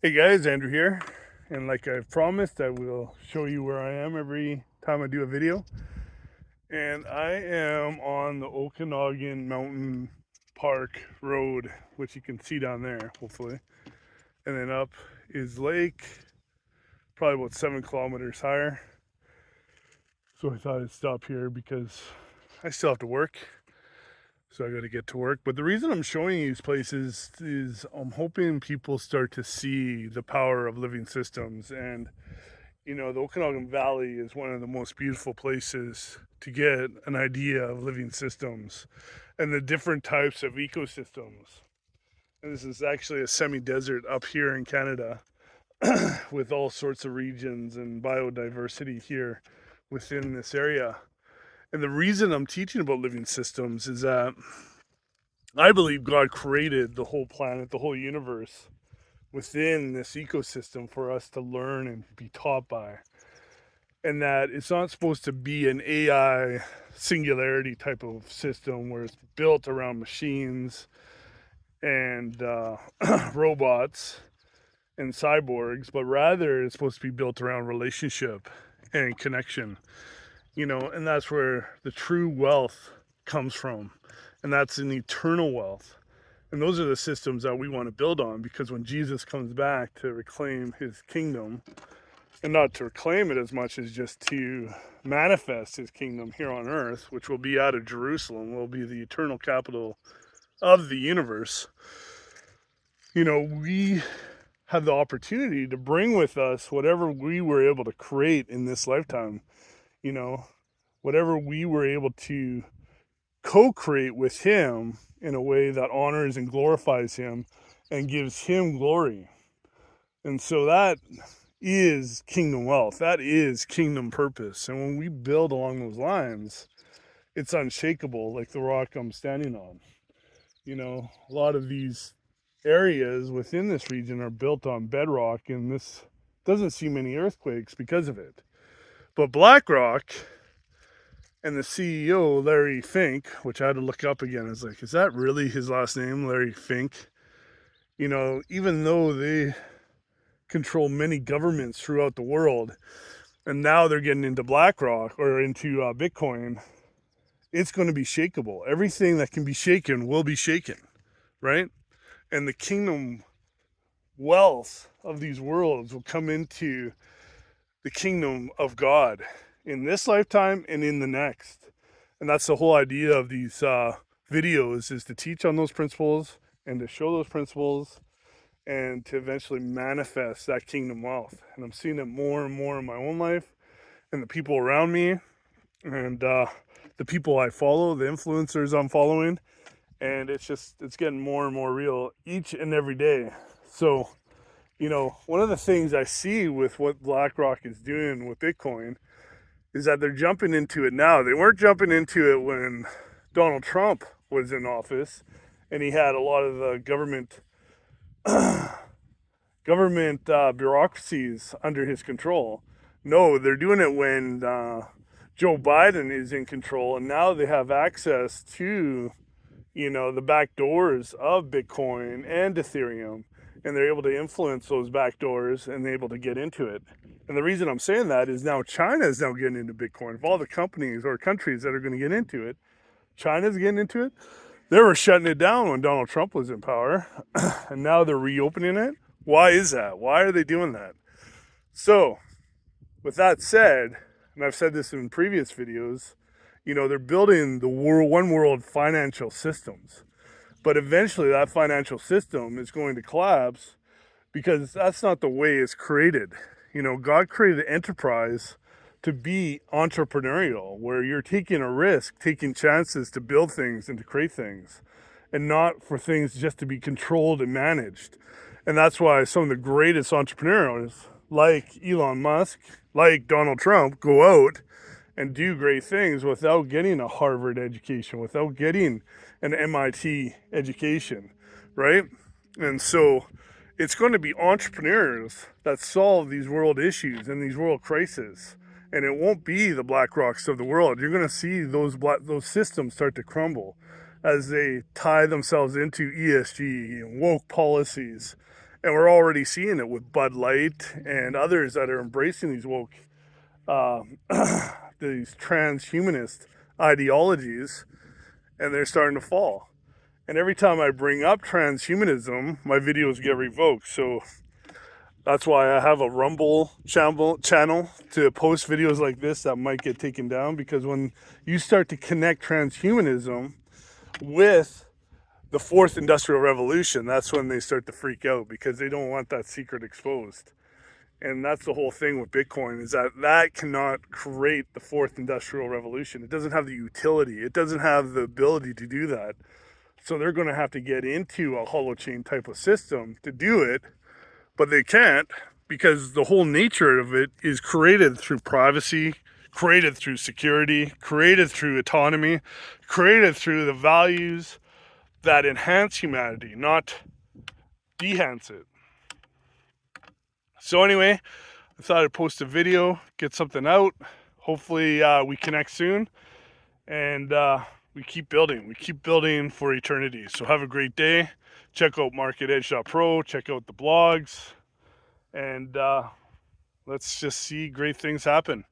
Hey guys, Andrew here, and like I've promised, I will show you where I am every time I do a video. And I am on the Okanagan Mountain Park Road, which you can see down there, hopefully. And then up is lake, probably about 7 kilometers higher. So I thought I'd stop here because I still have to work. So I got to get to work. But the reason I'm showing you these places is I'm hoping people start to see the power of living systems. And, the Okanagan Valley is one of the most beautiful places to get an idea of living systems and the different types of ecosystems. And this is actually a semi-desert up here in Canada with all sorts of regions and biodiversity here within this area. And the reason I'm teaching about living systems is that I believe God created the whole planet, the whole universe within this ecosystem for us to learn and be taught by. And that it's not supposed to be an AI singularity type of system where it's built around machines and robots and cyborgs, but rather it's supposed to be built around relationship and connection. And that's where the true wealth comes from. And that's an eternal wealth. And those are the systems that we want to build on, because when Jesus comes back to reclaim his kingdom, and not to reclaim it as much as just to manifest his kingdom here on earth, which will be out of Jerusalem, will be the eternal capital of the universe, we have the opportunity to bring with us whatever we were able to create in this lifetime. Whatever we were able to co-create with him in a way that honors and glorifies him and gives him glory. And so that is kingdom wealth. That is kingdom purpose. And when we build along those lines, it's unshakable, like the rock I'm standing on. A lot of these areas within this region are built on bedrock, and this doesn't see many earthquakes because of it. But Blackrock and the CEO, Larry Fink, which I had to look up again, is like, is that really his last name, Larry Fink? Even though they control many governments throughout the world, and now they're getting into Blackrock or into Bitcoin, it's going to be shakeable. Everything that can be shaken will be shaken, right? And the kingdom wealth of these worlds will come into the kingdom of God in this lifetime and in the next. And that's the whole idea of these videos, is to teach on those principles and to show those principles and to eventually manifest that kingdom wealth. And I'm seeing it more and more in my own life and the people around me and the people I follow, the influencers I'm following. And it's getting more and more real each and every day. So, one of the things I see with what BlackRock is doing with Bitcoin is that they're jumping into it now. They weren't jumping into it when Donald Trump was in office and he had a lot of the government bureaucracies under his control. No, they're doing it when Joe Biden is in control, and now they have access to the back doors of Bitcoin and Ethereum, and they're able to influence those back doors and they're able to get into it. And the reason I'm saying that is now China is now getting into Bitcoin. Of all the companies or countries that are going to get into it, China's getting into it. They were shutting it down when Donald Trump was in power, and now they're reopening it. Why is that? Why are they doing that? So, with that said, and I've said this in previous videos, they're building the one world financial systems. But eventually that financial system is going to collapse because that's not the way it's created. God created enterprise to be entrepreneurial, where you're taking a risk, taking chances to build things and to create things, and not for things just to be controlled and managed. And that's why some of the greatest entrepreneurs, like Elon Musk, like Donald Trump, go out and do great things without getting a Harvard education, without getting an MIT education, right? And so it's going to be entrepreneurs that solve these world issues and these world crises. And it won't be the BlackRocks of the world. You're going to see those systems start to crumble as they tie themselves into ESG and woke policies And we're already seeing it with Bud Light and others that are embracing these woke, these transhumanist ideologies, and they're starting to fall. And every time I bring up transhumanism, my videos get revoked. So that's why I have a Rumble channel to post videos like this that might get taken down, because when you start to connect transhumanism with the fourth industrial revolution, that's when they start to freak out, because they don't want that secret exposed. And that's the whole thing with Bitcoin, is that cannot create the fourth industrial revolution. It doesn't have the utility. It doesn't have the ability to do that. So they're going to have to get into a holochain type of system to do it, but they can't, because the whole nature of it is created through privacy, created through security, created through autonomy, created through the values that enhance humanity, not dehance it. So anyway, I thought I'd post a video, get something out. Hopefully we connect soon, and we keep building. We keep building for eternity. So have a great day. Check out marketedge.pro. Check out the blogs. And let's just see great things happen.